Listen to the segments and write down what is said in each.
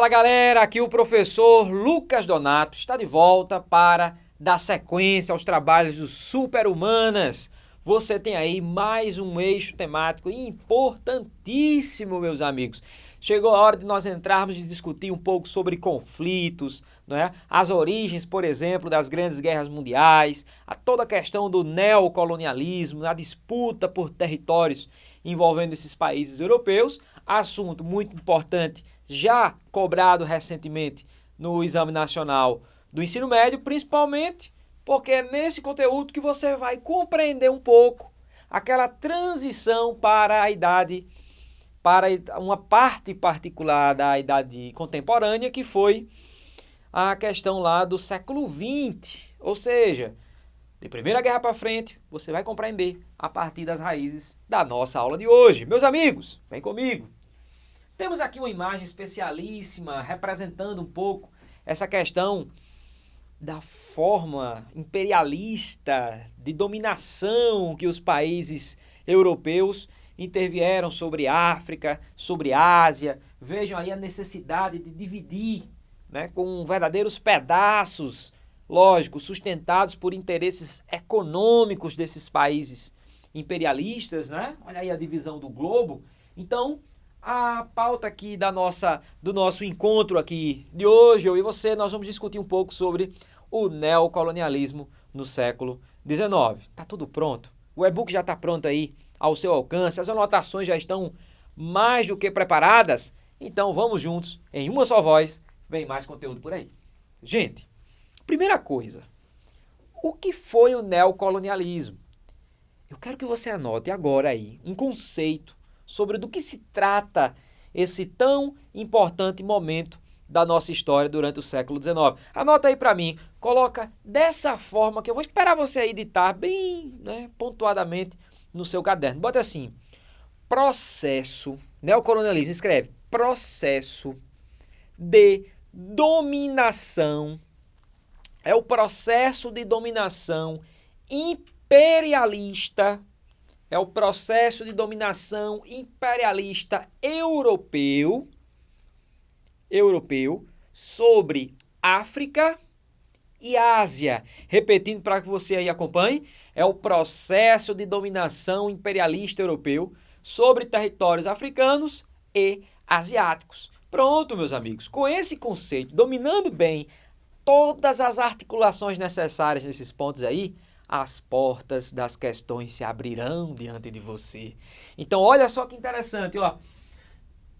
Fala galera, aqui o professor Lucas Donato está de volta para dar sequência aos trabalhos do Super-Humanas. Você tem aí mais um eixo temático importantíssimo, meus amigos. Chegou a hora de nós entrarmos e discutir um pouco sobre conflitos, não é? As origens, por exemplo, das grandes guerras mundiais, a toda a questão do neocolonialismo, a disputa por territórios envolvendo esses países europeus, assunto muito importante, já cobrado recentemente no Exame Nacional do Ensino Médio, principalmente porque é nesse conteúdo que você vai compreender um pouco aquela transição para a idade, para uma parte particular da idade contemporânea, que foi a questão lá do século XX, ou seja, de Primeira Guerra para frente, você vai compreender a partir das raízes da nossa aula de hoje. Meus amigos, vem comigo. Temos aqui uma imagem especialíssima representando um pouco essa questão da forma imperialista de dominação que os países europeus intervieram sobre África, sobre Ásia. Vejam aí a necessidade de dividir, né, com verdadeiros pedaços, lógico, sustentados por interesses econômicos desses países imperialistas, né? Olha aí a divisão do globo. Então, a pauta aqui do nosso encontro aqui de hoje, eu e você, nós vamos discutir um pouco sobre o neocolonialismo no século XIX. Tá tudo pronto? O e-book já está pronto aí ao seu alcance, as anotações já estão mais do que preparadas? Então vamos juntos, em uma só voz, vem mais conteúdo por aí. Gente, primeira coisa, o que foi o neocolonialismo? Eu quero que você anote agora aí um conceito sobre do que se trata esse tão importante momento da nossa história durante o século XIX. Anota aí para mim, coloca dessa forma que eu vou esperar você aí editar bem, né, pontuadamente no seu caderno. Bota assim, processo, neocolonialismo, escreve, processo de dominação, é o processo de dominação imperialista, é o processo de dominação imperialista europeu sobre África e Ásia. Repetindo para que você aí acompanhe, é o processo de dominação imperialista europeu sobre territórios africanos e asiáticos. Pronto, meus amigos, com esse conceito, dominando bem todas as articulações necessárias nesses pontos aí, as portas das questões se abrirão diante de você. Então, olha só que interessante, ó.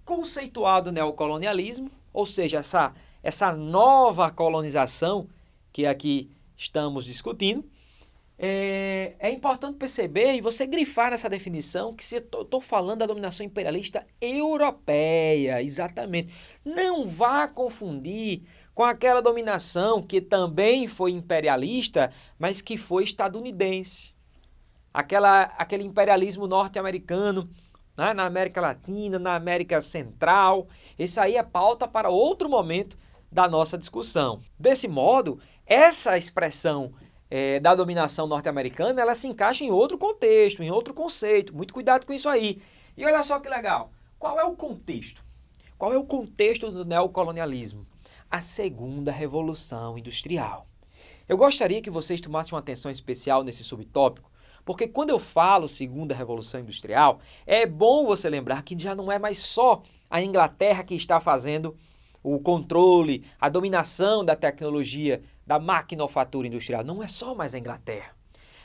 Conceituado neocolonialismo, ou seja, essa nova colonização que aqui estamos discutindo, é importante perceber e você grifar nessa definição que eu estou falando da dominação imperialista europeia, exatamente. Não vá confundir com aquela dominação que também foi imperialista, mas que foi estadunidense. Aquele imperialismo norte-americano, né, na América Latina, na América Central. Esse aí é pauta para outro momento da nossa discussão. Desse modo, essa expressão da dominação norte-americana, ela se encaixa em outro contexto, em outro conceito. Muito cuidado com isso aí. E olha só que legal. Qual é o contexto? Qual é o contexto do neocolonialismo? A segunda revolução industrial. Eu gostaria que vocês tomassem uma atenção especial nesse subtópico, porque quando eu falo segunda revolução industrial, é bom você lembrar que já não é mais só a Inglaterra que está fazendo o controle, a dominação da tecnologia da maquinofatura industrial. Não é só mais a Inglaterra.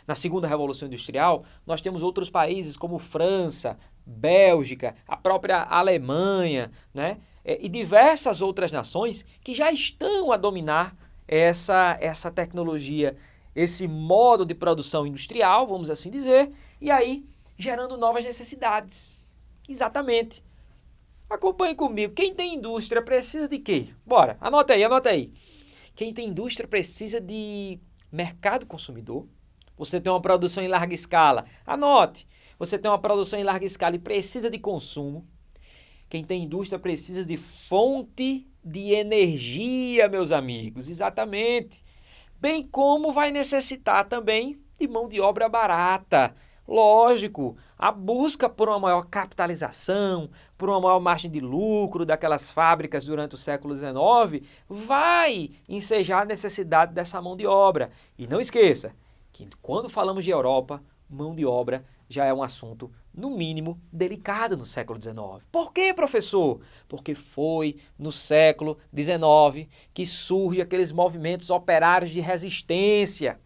Na segunda revolução industrial, nós temos outros países como França, Bélgica, a própria Alemanha, né? E diversas outras nações que já estão a dominar essa tecnologia, esse modo de produção industrial, vamos assim dizer, e aí gerando novas necessidades. Exatamente. Acompanhe comigo. Quem tem indústria precisa de quê? Bora, anota aí. Quem tem indústria precisa de mercado consumidor. Você tem uma produção em larga escala. Anote. Você tem uma produção em larga escala e precisa de consumo. Quem tem indústria precisa de fonte de energia, meus amigos. Exatamente. Bem como vai necessitar também de mão de obra barata. Lógico, a busca por uma maior capitalização, por uma maior margem de lucro daquelas fábricas durante o século XIX, vai ensejar a necessidade dessa mão de obra. E não esqueça que quando falamos de Europa, mão de obra já é um assunto, no mínimo, delicado no século XIX. Por quê, professor? Porque foi no século XIX que surgem aqueles movimentos operários de resistência.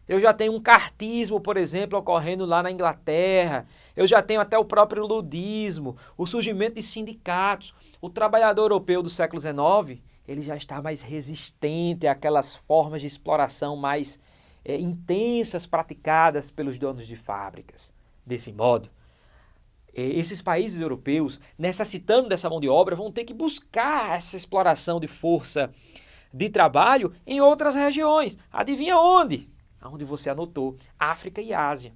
Eu já tenho um cartismo, por exemplo, ocorrendo lá na Inglaterra. Eu já tenho até o próprio ludismo, o surgimento de sindicatos. O trabalhador europeu do século XIX, ele já está mais resistente àquelas formas de exploração mais intensas praticadas pelos donos de fábricas. Desse modo, esses países europeus, necessitando dessa mão de obra, vão ter que buscar essa exploração de força de trabalho em outras regiões. Adivinha onde? Onde você anotou, África e Ásia.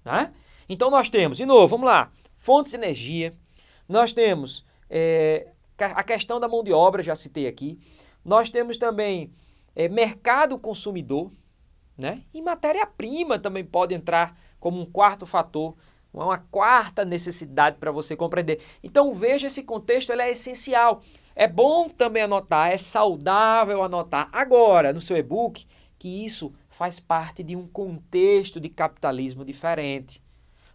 Né? Então nós temos, de novo, vamos lá, fontes de energia, nós temos a questão da mão de obra, já citei aqui, nós temos também mercado consumidor, né? E matéria-prima também pode entrar como um quarto fator, uma quarta necessidade para você compreender. Então veja, esse contexto, ele é essencial. É bom também anotar, é saudável anotar agora no seu e-book que isso faz parte de um contexto de capitalismo diferente.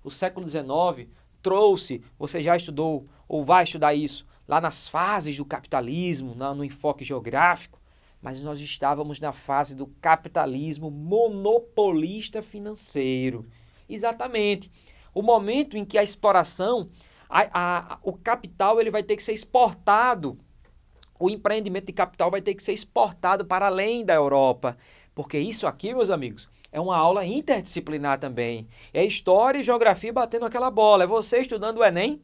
O século XIX trouxe, você já estudou ou vai estudar isso, lá nas fases do capitalismo, no enfoque geográfico, mas nós estávamos na fase do capitalismo monopolista financeiro. Exatamente. O momento em que a exploração, o capital ele vai ter que ser exportado, o empreendimento de capital vai ter que ser exportado para além da Europa. Porque isso aqui, meus amigos, é uma aula interdisciplinar também. É história e geografia batendo aquela bola. É você estudando o Enem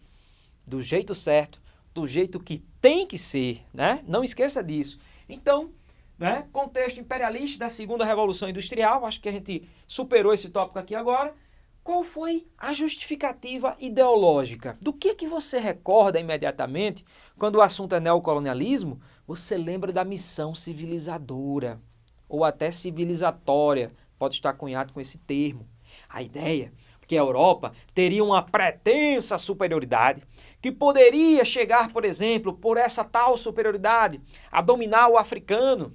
do jeito certo, do jeito que tem que ser, né? Não esqueça disso. Então, né, contexto imperialista da segunda Revolução Industrial, acho que a gente superou esse tópico aqui agora. Qual foi a justificativa ideológica? Do que você recorda imediatamente quando o assunto é neocolonialismo? Você lembra da missão civilizadora, ou até civilizatória, pode estar cunhado com esse termo. A ideia é que a Europa teria uma pretensa superioridade, que poderia chegar, por exemplo, por essa tal superioridade, a dominar o africano,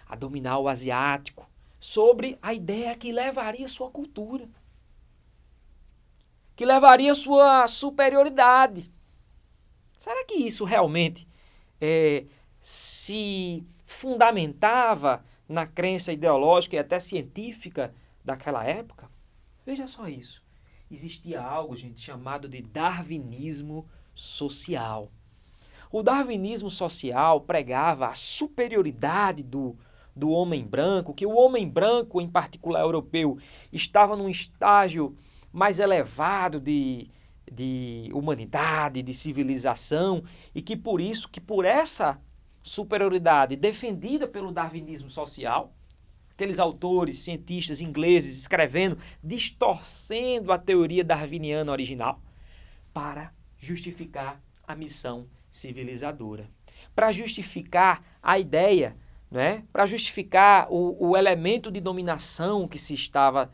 a dominar o asiático, sobre a ideia que levaria sua cultura, que levaria sua superioridade. Será que isso realmente se fundamentava na crença ideológica e até científica daquela época? Veja só isso. Existia algo, gente, chamado de darwinismo social. O darwinismo social pregava a superioridade do homem branco, que o homem branco, em particular europeu, estava num estágio mais elevado de humanidade, de civilização, e que por essa superioridade defendida pelo darwinismo social, aqueles autores, cientistas ingleses escrevendo, distorcendo a teoria darwiniana original para justificar a missão civilizadora, para justificar a ideia, né? Para justificar o elemento de dominação que se estava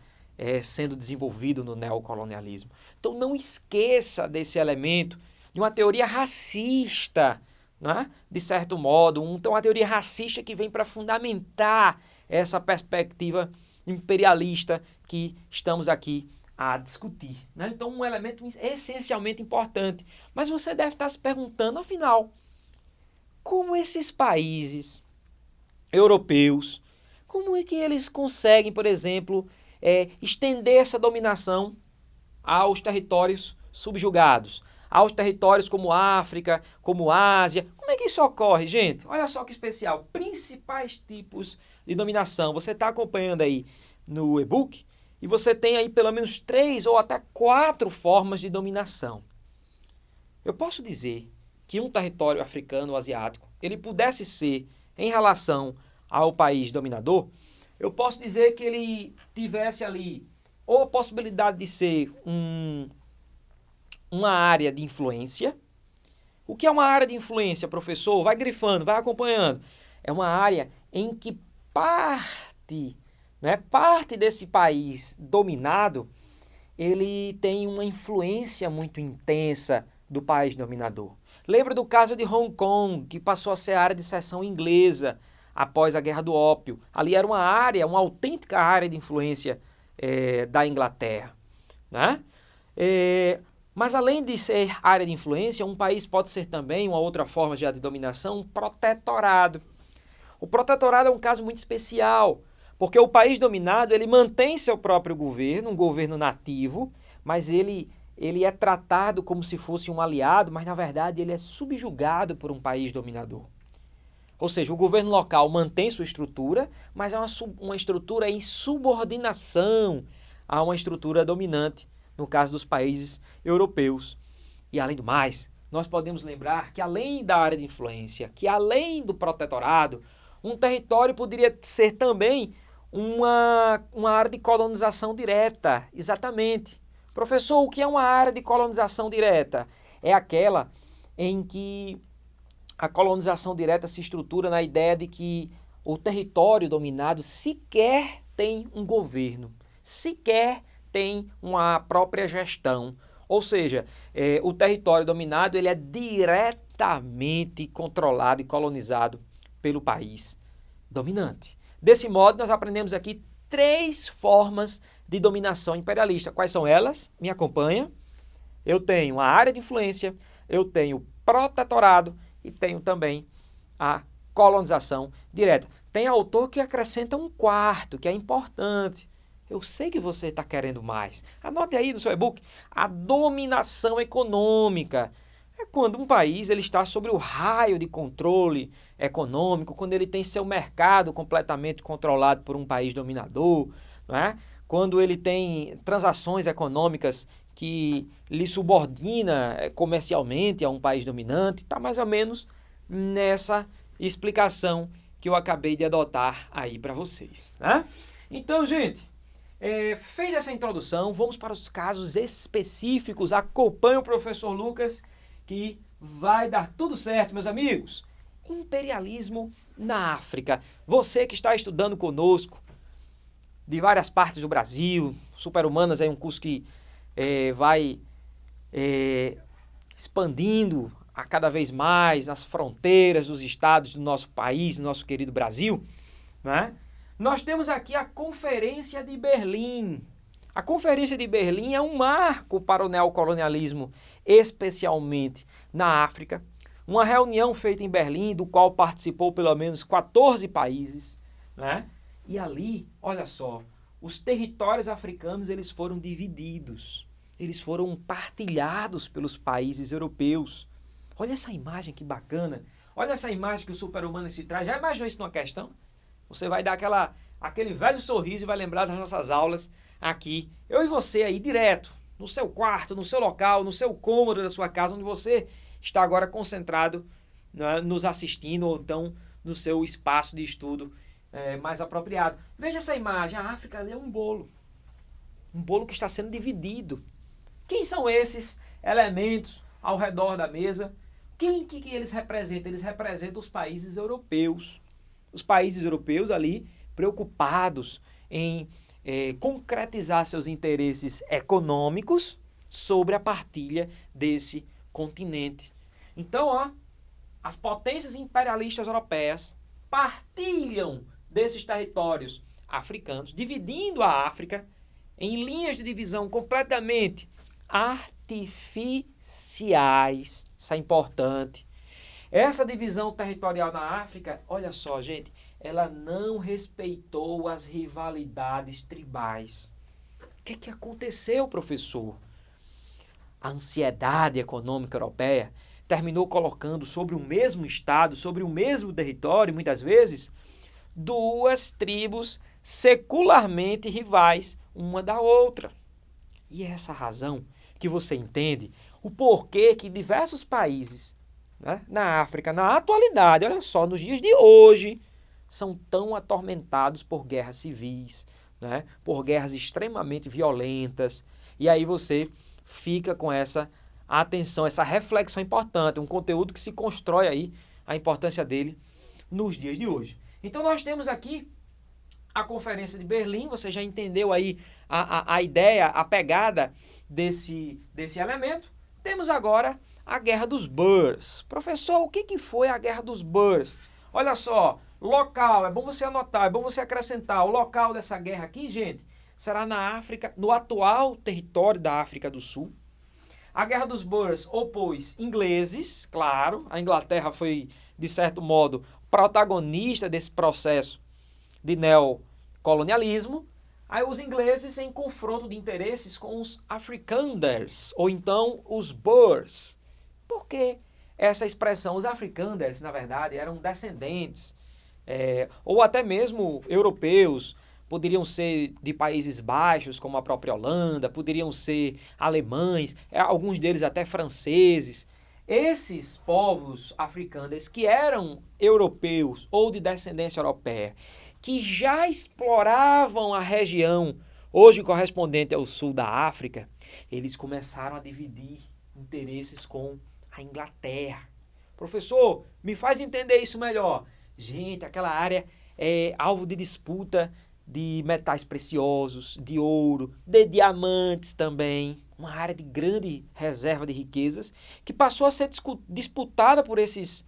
sendo desenvolvido no neocolonialismo. Então não esqueça desse elemento de uma teoria racista, né? De certo modo, então uma teoria racista que vem para fundamentar essa perspectiva imperialista que estamos aqui a discutir, né? Então um elemento essencialmente importante. Mas você deve estar se perguntando, afinal, como esses países europeus, como é que eles conseguem, por exemplo, estender essa dominação aos territórios subjugados, aos territórios como África, como Ásia? Como é que isso ocorre, gente? Olha só que especial. Principais tipos de dominação. Você está acompanhando aí no e-book e você tem aí pelo menos 3 ou até 4 formas de dominação. Eu posso dizer que um território africano ou asiático, ele pudesse ser em relação ao país dominador, eu posso dizer que ele tivesse ali ou a possibilidade de ser uma área de influência. O que é uma área de influência, professor? Vai grifando, vai acompanhando. É uma área em que parte desse país dominado, ele tem uma influência muito intensa do país dominador. Lembra do caso de Hong Kong, que passou a ser área de seção inglesa após a Guerra do Ópio. Ali era uma área, uma autêntica área de influência da Inglaterra, né? Mas além de ser área de influência, um país pode ser também, uma outra forma já de dominação, um protetorado. O protetorado é um caso muito especial, porque o país dominado ele mantém seu próprio governo, um governo nativo, mas ele é tratado como se fosse um aliado, mas na verdade ele é subjugado por um país dominador. Ou seja, o governo local mantém sua estrutura, mas é uma estrutura em subordinação a uma estrutura dominante, no caso dos países europeus. E além do mais, nós podemos lembrar que além da área de influência, que além do protetorado, um território poderia ser também uma área de colonização direta. Exatamente. Professor, o que é uma área de colonização direta? É aquela em que a colonização direta se estrutura na ideia de que o território dominado sequer tem um governo, sequer tem uma própria gestão. Ou seja, o território dominado ele é diretamente controlado e colonizado pelo país dominante. Desse modo, nós aprendemos aqui 3 formas de dominação imperialista. Quais são elas? Me acompanha. Eu tenho a área de influência, eu tenho protetorado e tenho também a colonização direta. Tem autor que acrescenta um quarto, que é importante. Eu sei que você está querendo mais. Anote aí no seu e-book. A dominação econômica. É quando um país ele está sob o raio de controle econômico, quando ele tem seu mercado completamente controlado por um país dominador, não é? Quando ele tem transações econômicas que lhe subordina comercialmente a um país dominante. Está mais ou menos nessa explicação que eu acabei de adotar aí para vocês, né? Então, gente, feita essa introdução, vamos para os casos específicos. Acompanhe o professor Lucas que vai dar tudo certo, meus amigos. Imperialismo na África. Você que está estudando conosco de várias partes do Brasil, Super-Humanas é um curso que vai expandindo a cada vez mais nas fronteiras dos estados do nosso país, do nosso querido Brasil, né? Nós temos aqui a Conferência de Berlim. A Conferência de Berlim é um marco para o neocolonialismo, especialmente na África. Uma reunião feita em Berlim, do qual participou pelo menos 14 países, né? E ali, olha só, os territórios africanos eles foram divididos, eles foram partilhados pelos países europeus. Olha essa imagem que bacana, olha essa imagem que o Super-Humano se traz. Já imaginou isso numa questão? Você vai dar aquele velho sorriso e vai lembrar das nossas aulas aqui. Eu e você aí direto, no seu quarto, no seu local, no seu cômodo da sua casa, onde você está agora concentrado, né, nos assistindo, ou então no seu espaço de estudo mais apropriado. Veja essa imagem, a África ali é um bolo que está sendo dividido. Quem são esses elementos ao redor da mesa? Que eles representam? Eles representam os países europeus. Os países europeus ali preocupados em concretizar seus interesses econômicos sobre a partilha desse continente. Então, ó, as potências imperialistas europeias partilham desses territórios africanos, dividindo a África em linhas de divisão completamente artificiais. Isso é importante. Essa divisão territorial na África, olha só, gente, ela não respeitou as rivalidades tribais. O que aconteceu, professor? A ansiedade econômica europeia terminou colocando sobre o mesmo estado, sobre o mesmo território, muitas vezes, 2 tribos secularmente rivais uma da outra. E é essa razão que você entende o porquê que diversos países, né, na África, na atualidade, olha só, nos dias de hoje, são tão atormentados por guerras civis, né, por guerras extremamente violentas. E aí você fica com essa atenção, essa reflexão importante, um conteúdo que se constrói aí, a importância dele nos dias de hoje. Então nós temos aqui a Conferência de Berlim, você já entendeu aí a ideia, a pegada desse elemento. Temos agora a Guerra dos Boers. Professor, o que foi a Guerra dos Boers? Olha só, local, é bom você anotar, é bom você acrescentar. O local dessa guerra aqui, gente, será na África, no atual território da África do Sul. A Guerra dos Boers opôs ingleses, claro, a Inglaterra foi, de certo modo, protagonista desse processo de neocolonialismo. Aí os ingleses em confronto de interesses com os Afrikanders, ou então os Boers. Por que essa expressão? Os Afrikanders, na verdade, eram descendentes, ou até mesmo europeus, poderiam ser de Países Baixos, como a própria Holanda, poderiam ser alemães, alguns deles até franceses. Esses povos africanos que eram europeus ou de descendência europeia, que já exploravam a região hoje correspondente ao sul da África, eles começaram a dividir interesses com a Inglaterra. Professor, me faz entender isso melhor. Gente, aquela área é alvo de disputa de metais preciosos, de ouro, de diamantes também. Uma área de grande reserva de riquezas que passou a ser disputada por esses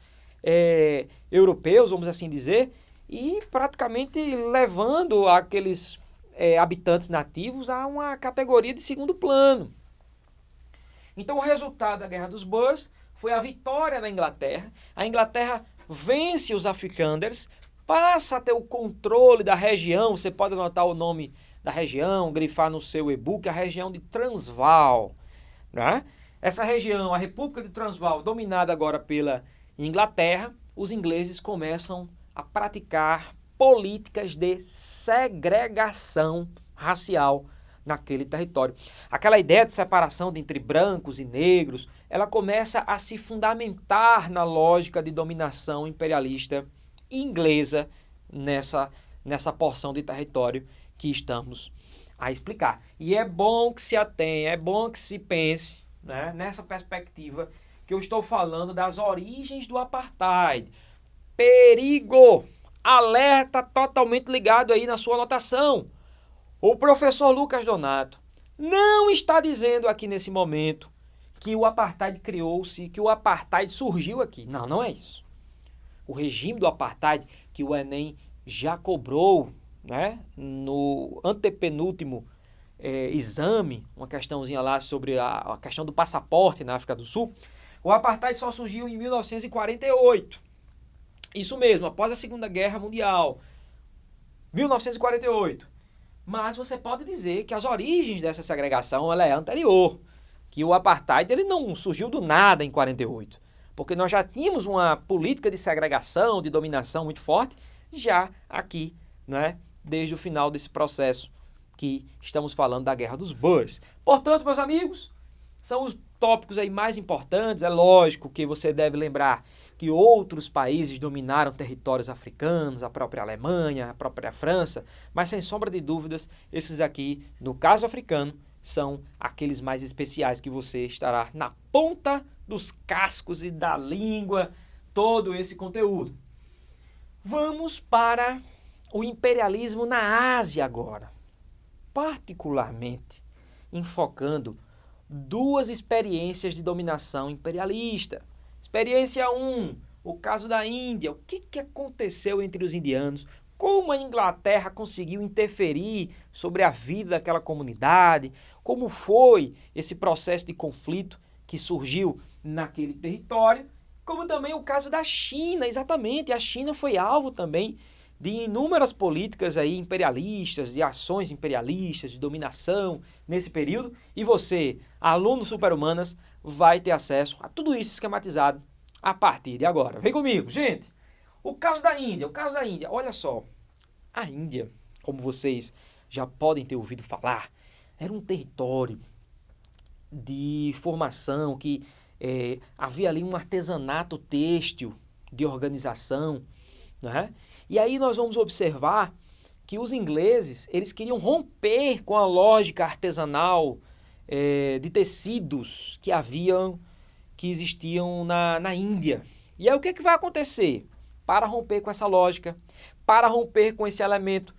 europeus, vamos assim dizer, e praticamente levando aqueles habitantes nativos a uma categoria de segundo plano. Então o resultado da Guerra dos Boers foi a vitória da Inglaterra. A Inglaterra vence os Afrikanders, passa a ter o controle da região, você pode anotar o nome da região, grifar no seu e-book, a região de Transvaal. Né? Essa região, a República de Transvaal, dominada agora pela Inglaterra, os ingleses começam a praticar políticas de segregação racial naquele território. Aquela ideia de separação entre brancos e negros, ela começa a se fundamentar na lógica de dominação imperialista inglesa nessa porção de território que estamos a explicar. E é bom que se atenha, é bom que se pense, né, nessa perspectiva que eu estou falando das origens do apartheid. Perigo! Alerta totalmente ligado aí na sua anotação. O professor Lucas Donato não está dizendo aqui nesse momento que o apartheid criou-se, que o apartheid surgiu aqui. Não, não é isso. O regime do apartheid que o Enem já cobrou, né, no antepenúltimo exame, uma questãozinha lá sobre a questão do passaporte na África do Sul, o apartheid só surgiu em 1948. Isso mesmo, após a Segunda Guerra Mundial, 1948. Mas você pode dizer que as origens dessa segregação ela é anterior, que o apartheid ele não surgiu do nada em 48, porque nós já tínhamos uma política de segregação, de dominação muito forte, já aqui, né, desde o final desse processo que estamos falando da Guerra dos Boers. Portanto, meus amigos, são os tópicos aí mais importantes. É lógico que você deve lembrar que outros países dominaram territórios africanos, a própria Alemanha, a própria França, mas sem sombra de dúvidas, esses aqui, no caso africano, são aqueles mais especiais que você estará na ponta dos cascos e da língua, todo esse conteúdo. Vamos para o imperialismo na Ásia agora, particularmente enfocando duas experiências de dominação imperialista. Experiência 1, o caso da Índia. O que aconteceu entre os indianos? Como a Inglaterra conseguiu interferir sobre a vida daquela comunidade? Como foi esse processo de conflito que surgiu naquele território? Como também o caso da China, exatamente. A China foi alvo também de inúmeras políticas aí imperialistas, de ações imperialistas, de dominação nesse período. E você, aluno Super-Humanas, vai ter acesso a tudo isso esquematizado a partir de agora. Vem comigo, gente! O caso da Índia, olha só. A Índia, como vocês já podem ter ouvido falar, era um território de formação que havia ali um artesanato têxtil de organização, né? E aí nós vamos observar que os ingleses, eles queriam romper com a lógica artesanal de tecidos que existiam na Índia. E aí o que vai acontecer? Para romper com essa lógica, para romper com esse elemento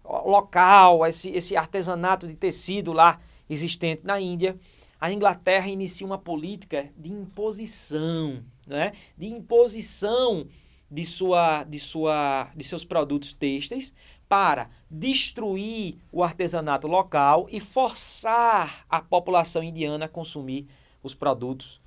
local, esse artesanato de tecido lá existente na Índia, a Inglaterra inicia uma política de imposição, né? De imposição de seus produtos têxteis para destruir o artesanato local e forçar a população indiana a consumir os produtos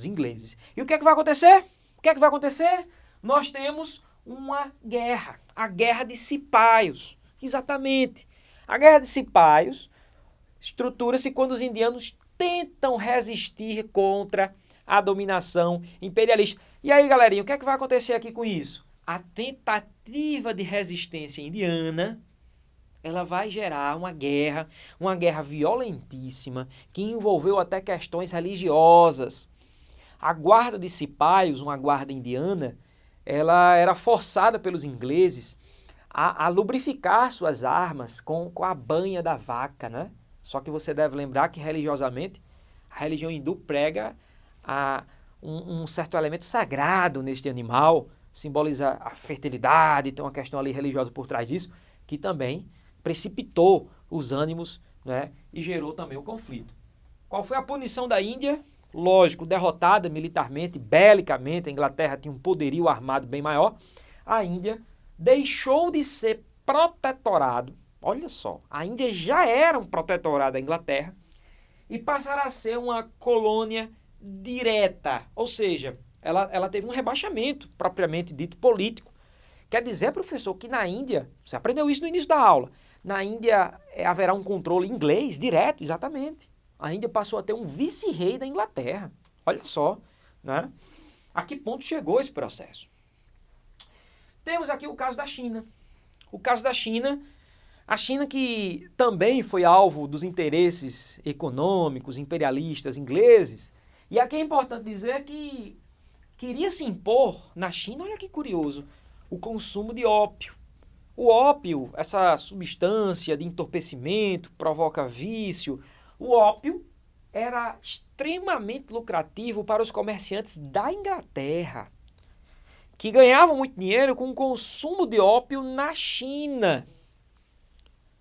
ingleses. E o que é que vai acontecer? O que é que vai acontecer? Nós temos uma guerra, a Guerra de Cipaios. Exatamente. A Guerra de Cipaios estrutura-se quando os indianos tentam resistir contra a dominação imperialista. E aí, galerinha, o que é que vai acontecer aqui com isso? A tentativa de resistência indiana, ela vai gerar uma guerra violentíssima, que envolveu até questões religiosas. A guarda de Cipaios, uma guarda indiana, ela era forçada pelos ingleses a lubrificar suas armas com a banha da vaca, né? Só que você deve lembrar que religiosamente a religião hindu prega um certo elemento sagrado neste animal, simboliza a fertilidade, tem uma questão ali religiosa por trás disso, que também precipitou os ânimos, né, e gerou também o conflito. Qual foi a punição da Índia? Lógico, derrotada militarmente, belicamente, a Inglaterra tinha um poderio armado bem maior, a Índia deixou de ser protetorado. Olha só, a Índia já era um protetorado da Inglaterra e passará a ser uma colônia direta, ou seja, ela teve um rebaixamento propriamente dito político. Quer dizer, professor, que na Índia, você aprendeu isso no início da aula, na Índia haverá um controle inglês direto, exatamente. A Índia passou a ter um vice-rei da Inglaterra. Olha só, né? A que ponto chegou esse processo? Temos aqui o caso da China. O caso da China, a China que também foi alvo dos interesses econômicos, imperialistas ingleses. E aqui é importante dizer que queria se impor na China, olha que curioso, o consumo de ópio. O ópio, essa substância de entorpecimento, provoca vício. O ópio era extremamente lucrativo para os comerciantes da Inglaterra, que ganhavam muito dinheiro com o consumo de ópio na China.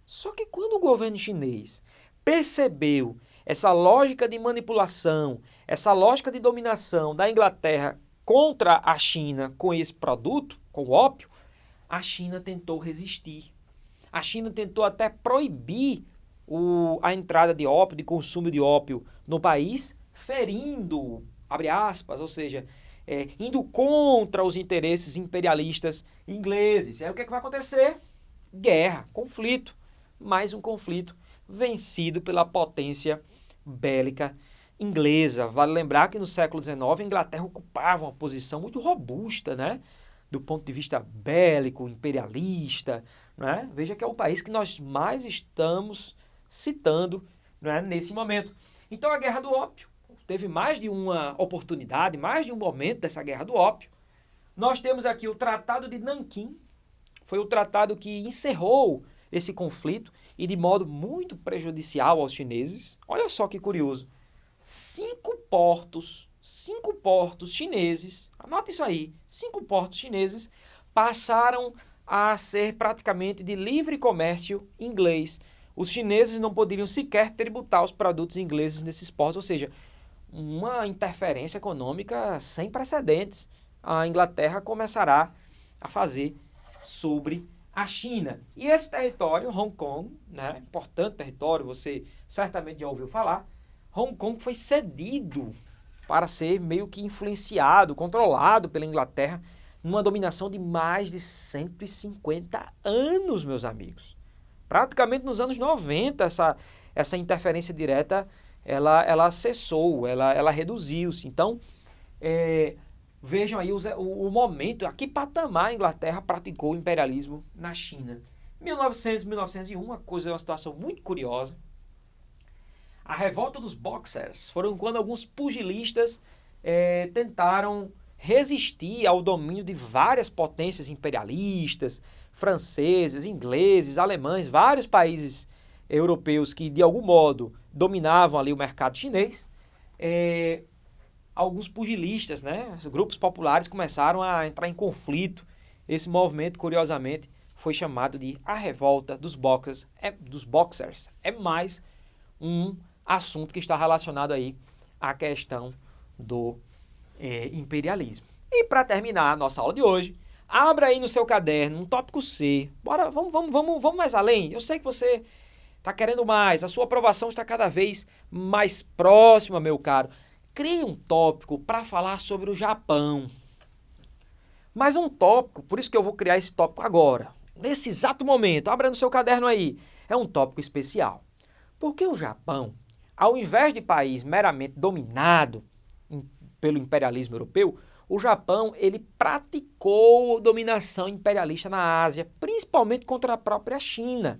Só que quando o governo chinês percebeu essa lógica de manipulação, essa lógica de dominação da Inglaterra contra a China com esse produto, com o ópio, a China tentou resistir. A China tentou até proibir a entrada de ópio, de consumo de ópio no país, ferindo, abre aspas, ou seja, indo contra os interesses imperialistas ingleses. E aí o que é que vai acontecer? Guerra, conflito. Mais um conflito vencido pela potência bélica inglesa. Vale lembrar que no século XIX a Inglaterra ocupava uma posição muito robusta, né? Do ponto de vista bélico, imperialista, né? Veja que é o país que nós mais estamos citando, né, nesse momento. Então a Guerra do Ópio teve mais de uma oportunidade, mais de um momento dessa Guerra do Ópio. Nós temos aqui o Tratado de Nanquim, foi o tratado que encerrou esse conflito e de modo muito prejudicial aos chineses. Olha só que curioso, 5 portos chineses, anota isso aí, 5 portos chineses passaram a ser praticamente de livre comércio inglês. Os chineses não poderiam sequer tributar os produtos ingleses nesses portos, ou seja, uma interferência econômica sem precedentes a Inglaterra começará a fazer sobre a China. E esse território, Hong Kong, né, importante território, você certamente já ouviu falar, Hong Kong foi cedido para ser meio que influenciado, controlado pela Inglaterra, numa dominação de mais de 150 anos, meus amigos. Praticamente nos anos 90, essa interferência direta, ela cessou, ela reduziu-se. Então, vejam aí o momento, a que patamar a Inglaterra praticou o imperialismo na China. 1900, 1901, uma situação muito curiosa. A revolta dos Boxers foram quando alguns pugilistas tentaram resistir ao domínio de várias potências imperialistas, franceses, ingleses, alemães, vários países europeus que de algum modo dominavam ali o mercado chinês. Alguns pugilistas, né, grupos populares começaram a entrar em conflito. Esse movimento, curiosamente, foi chamado de a revolta dos Boxers. É mais um assunto que está relacionado aí à questão do imperialismo. E para terminar a nossa aula de hoje, abra aí no seu caderno um tópico C. Bora, vamos mais além. Eu sei que você está querendo mais, a sua aprovação está cada vez mais próxima, meu caro. Crie um tópico para falar sobre o Japão. Mas um tópico, por isso que eu vou criar esse tópico agora, nesse exato momento, abra no seu caderno aí, é um tópico especial. Porque o Japão, ao invés de país meramente dominado pelo imperialismo europeu, o Japão ele praticou dominação imperialista na Ásia, principalmente contra a própria China.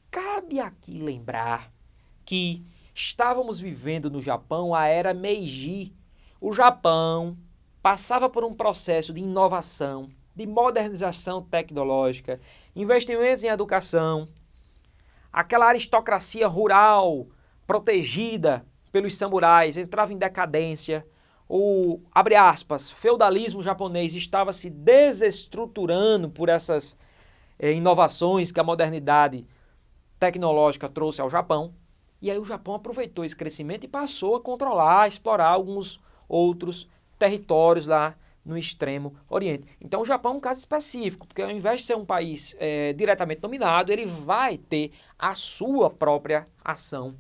Cabe aqui lembrar que estávamos vivendo no Japão a era Meiji. O Japão passava por um processo de inovação, de modernização tecnológica, investimentos em educação, aquela aristocracia rural protegida pelos samurais entrava em decadência, o, abre aspas, feudalismo japonês estava se desestruturando por essas inovações que a modernidade tecnológica trouxe ao Japão, e aí o Japão aproveitou esse crescimento e passou a controlar, a explorar alguns outros territórios lá no extremo oriente. Então o Japão é um caso específico, porque ao invés de ser um país diretamente dominado, ele vai ter a sua própria ação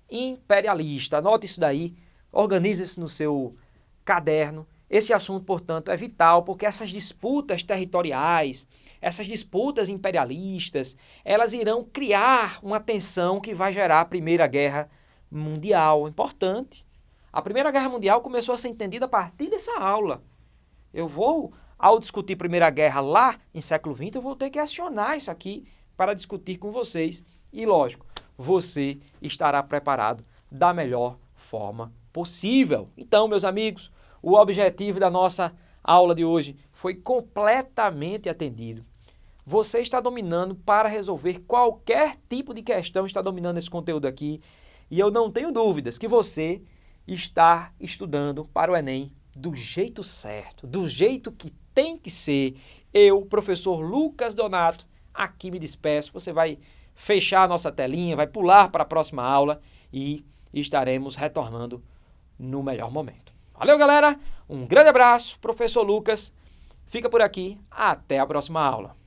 imperialista. Anote isso daí, organize isso no seu caderno. Esse assunto, portanto, é vital, porque essas disputas territoriais, essas disputas imperialistas, elas irão criar uma tensão que vai gerar a Primeira Guerra Mundial. Importante. A Primeira Guerra Mundial começou a ser entendida a partir dessa aula. Ao discutir Primeira Guerra lá em século XX, eu vou ter que acionar isso aqui para discutir com vocês. E, lógico, você estará preparado da melhor forma possível. Então, meus amigos, o objetivo da nossa aula de hoje foi completamente atendido. Você está dominando para resolver qualquer tipo de questão, está dominando esse conteúdo aqui. E eu não tenho dúvidas que você está estudando para o Enem do jeito certo, do jeito que tem que ser. Eu, professor Lucas Donato, aqui me despeço. Você vai fechar a nossa telinha, vai pular para a próxima aula e estaremos retornando no melhor momento. Valeu, galera! Um grande abraço, professor Lucas. Fica por aqui, até a próxima aula.